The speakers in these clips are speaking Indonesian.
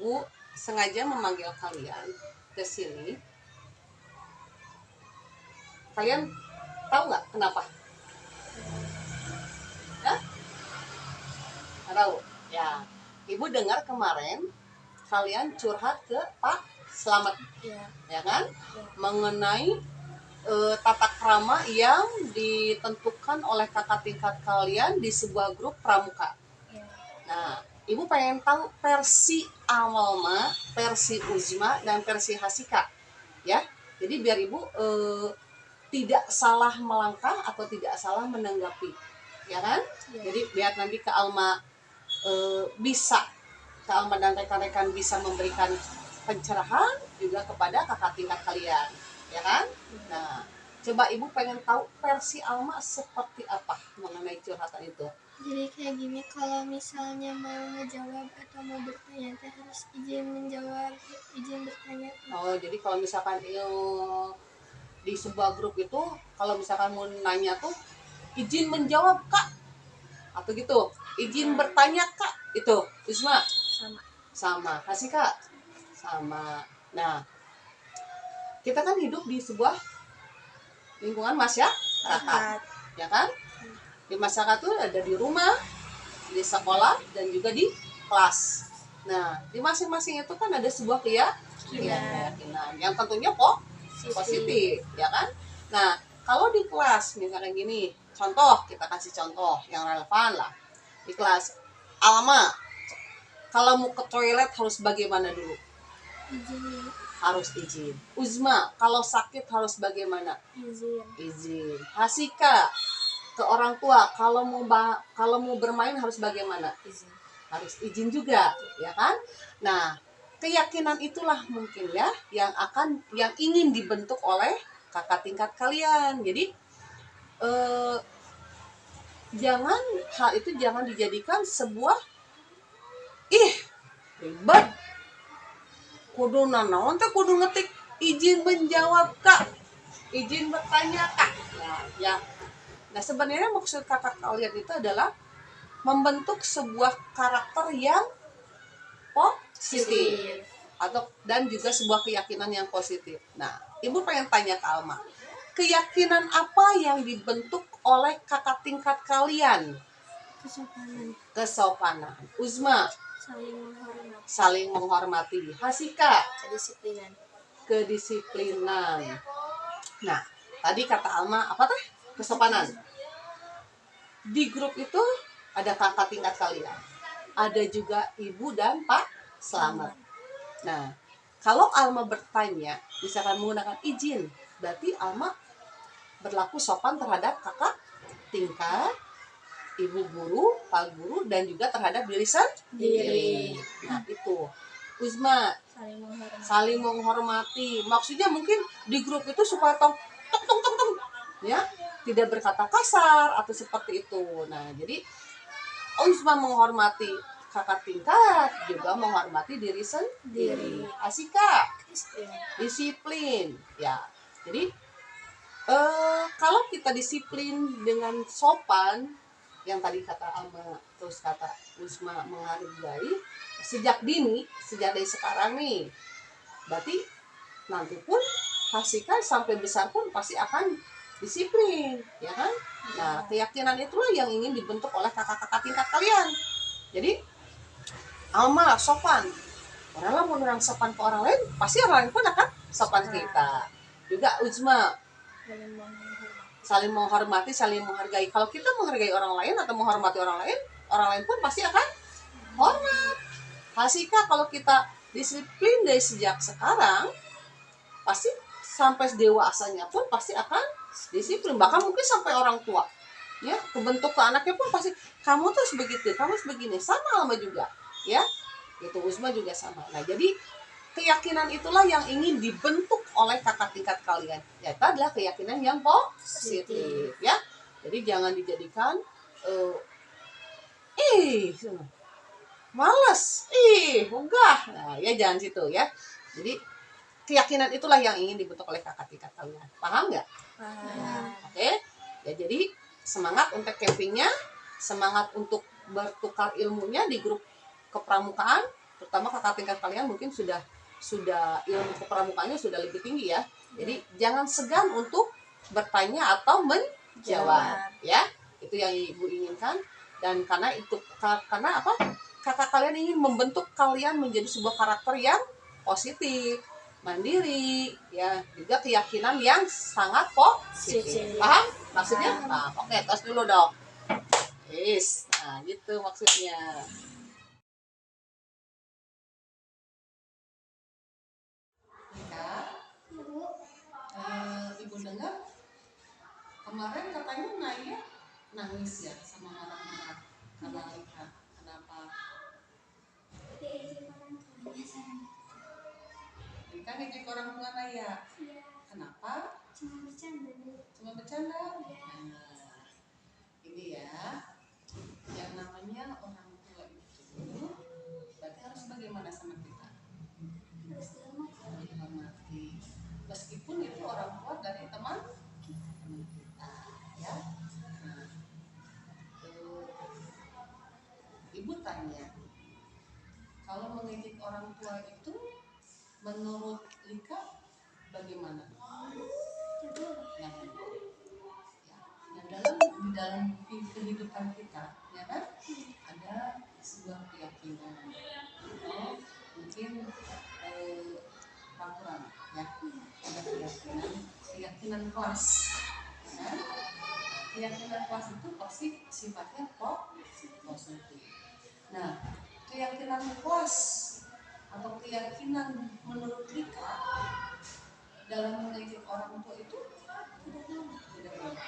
Ibu sengaja memanggil kalian ke sini. Kalian tahu nggak kenapa? Hah? Nggak tahu? Ya, Ibu dengar kemarin kalian curhat ke Pak Slamet, ya kan? Mengenai tata krama yang ditentukan oleh kakak tingkat kalian di sebuah grup pramuka. Nah, Ibu pengen tahu versi Amalma, versi Uzma, dan versi Hasika, ya. Jadi biar Ibu tidak salah melangkah atau tidak salah menanggapi, ya kan? Jadi biar nanti ke Alma bisa, ke Alma dan rekan-rekan bisa memberikan pencerahan juga kepada kakak tingkat kalian, ya kan? Nah, coba Ibu pengen tahu versi Alma seperti apa mengenai curhatan itu. Jadi kayak gini, kalau misalnya mau ngejawab atau mau bertanya teh harus izin menjawab, izin bertanya. Oh, jadi kalau misalkan di sebuah grup itu kalau misalkan mau nanya tuh izin menjawab Kak, atau gitu, izin bertanya Kak, itu Isma sama kasih Kak sama. Nah, kita kan hidup di sebuah lingkungan masyarakat, ya kan? Di masyarakat tuh ada di rumah, di sekolah, dan juga di kelas. Nah, di masing-masing itu kan ada sebuah keyakinan yang tentunya positif, ya kan? Nah, kalau di kelas misalnya gini, contoh, kita kasih contoh yang relevan lah. Di kelas Alma, kalau mau ke toilet harus bagaimana dulu? Izin. Harus izin. Uzma, kalau sakit harus bagaimana? Izin. Hasika, ke orang tua kalau mau bermain harus bagaimana? Izin. Harus izin juga, ya kan? Nah, keyakinan itulah mungkin ya yang ingin dibentuk oleh kakak tingkat kalian. Jadi hal itu jangan dijadikan sebuah ribet. Kudu nanaon teh kudu ngetik izin menjawab Kak, izin bertanya Kak. Nah, sebenarnya maksud kakak kalian itu adalah membentuk sebuah karakter yang positif dan juga sebuah keyakinan yang positif. Nah, Ibu pengen tanya ke Alma, keyakinan apa yang dibentuk oleh kakak tingkat kalian? Kesopanan. Uzma, saling menghormati. Hasika, kedisiplinan. Nah, tadi kata Alma apa teh? Kesopanan. Di grup itu ada kakak tingkat kalian, ada juga Ibu dan Pak Slamet. Nah, kalau Alma bertanya misalkan menggunakan izin, berarti Alma berlaku sopan terhadap kakak tingkat, Ibu guru, Pak guru, dan juga terhadap diri sendiri. Nah, itu Uzma, saling menghormati. Maksudnya mungkin di grup itu supaya tong ya, tidak berkata kasar atau seperti itu. Nah, jadi Uzma menghormati kakak tingkat, juga menghormati diri sendiri. Asika, disiplin. Ya, jadi kalau kita disiplin dengan sopan, yang tadi kata Alma, terus kata Uzma menghargai sejak dini, sejak dari sekarang nih, berarti nanti pun Hasika sampai besar pun pasti akan disiplin, ya kan? Nah, keyakinan itulah yang ingin dibentuk oleh kakak-kakak tingkat kalian. Jadi Alma sopan, orang mau orang sopan ke orang lain, pasti orang lain pun akan sopan ke kita. Juga Uzma saling menghormati, saling menghargai. Kalau kita menghargai orang lain atau menghormati orang lain pun pasti akan hormat. Hasika, kalau kita disiplin dari sejak sekarang, pasti sampai dewasanya pun pasti akan disiplin. Bahkan mungkin sampai orang tua, ya, kebentuk ke anaknya pun pasti kamu tuh begitu, kamu begini. Sama Alma juga, ya. Itu Uzma juga sama. Nah, jadi keyakinan itulah yang ingin dibentuk oleh kakak tingkat kalian. Yaitu adalah keyakinan yang positif, ya. Jadi jangan dijadikan malas, enggak. Nah, ya jangan situ, ya. Jadi keyakinan itulah yang ingin dibentuk oleh kakak tingkat kalian. Paham nggak? Paham. Oke. Ya, jadi semangat untuk campingnya, semangat untuk bertukar ilmunya di grup kepramukaan, terutama kakak tingkat kalian mungkin sudah ilmu kepramukaannya sudah lebih tinggi ya. Jadi jangan segan untuk bertanya atau menjawab ya. Itu yang ibu inginkan. Dan karena apa, kakak kalian ingin membentuk kalian menjadi sebuah karakter yang positif, mandiri ya, juga keyakinan yang sangat positif. Paham maksudnya? Nah, oke, tos dulu dong. Yes, nah gitu maksudnya. Ibu dengar kemarin katanya Naya nangis ya sama marah-marah karena Lika. Kenapa? Diizin orang tuanya sama. Lika ngejek orang tua Naya. Iya. Kenapa? Cuma bercanda. Cuma bercanda. Iya. Nah, ini ya, yang namanya orang tua itu berarti harus bagaimana sama kita? Harus Dihormati. Meskipun itu orang tua dari teman kita ya. Nah, ibu tanya, kalau mengejek orang tua itu menurut Lika bagaimana? Ya, di dalam kehidupan kita ya kan ada sebuah keyakinan atau mungkin peraturan ya, ada keyakinan kelas ya. Keyakinan kelas itu pasti sifatnya positif. Nah, keyakinan kelas atau keyakinan menurut Rika dalam mengejek orang tua itu tidak boleh.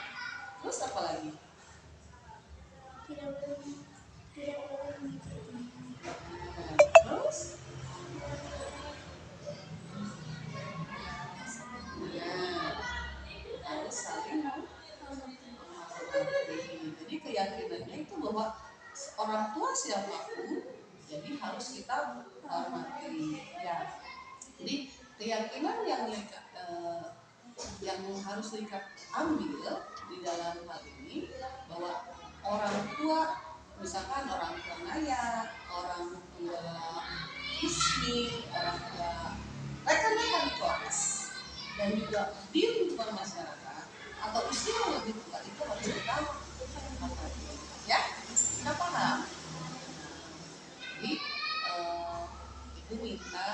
Terus apa lagi? Tidak boleh mengikuti. Terus? Harus saling menghormati. Jadi keyakinannya itu bahwa orang tua siapapun, jadi harus kita hormati. Ya. Jadi keyakinan yang harus kita ambil di dalam hal ini bahwa orang tua, misalkan orang tua Naya, orang tua istri, orang tua rekan-rekan kelas, dan juga di lingkungan masyarakat atau istri yang lebih tua itu harus kita hormati. Ya, kita paham. Jadi ibu minta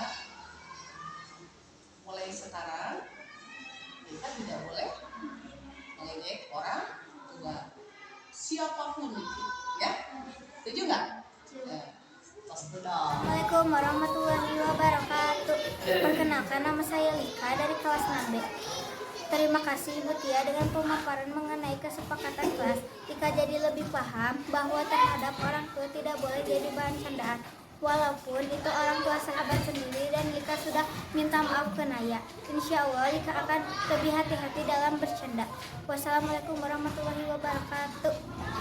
mulai sekarang kita tidak boleh mengejek orang tua siapapun itu, ya. Setuju nggak? Ya. Assalamualaikum warahmatullahi wabarakatuh. Perkenalkan, nama saya Lika dari kelas 6B. Terima kasih Ibu Tia dengan pemaparan mengenai kesepakatan kelas. Lika jadi lebih paham bahwa terhadap orang tua tidak boleh jadi bahan candaan. Walaupun itu orang tua sahabat sendiri dan Lika sudah minta maaf ke Naya. Insya Allah Lika akan lebih hati-hati dalam bercanda. Wassalamualaikum warahmatullahi wabarakatuh.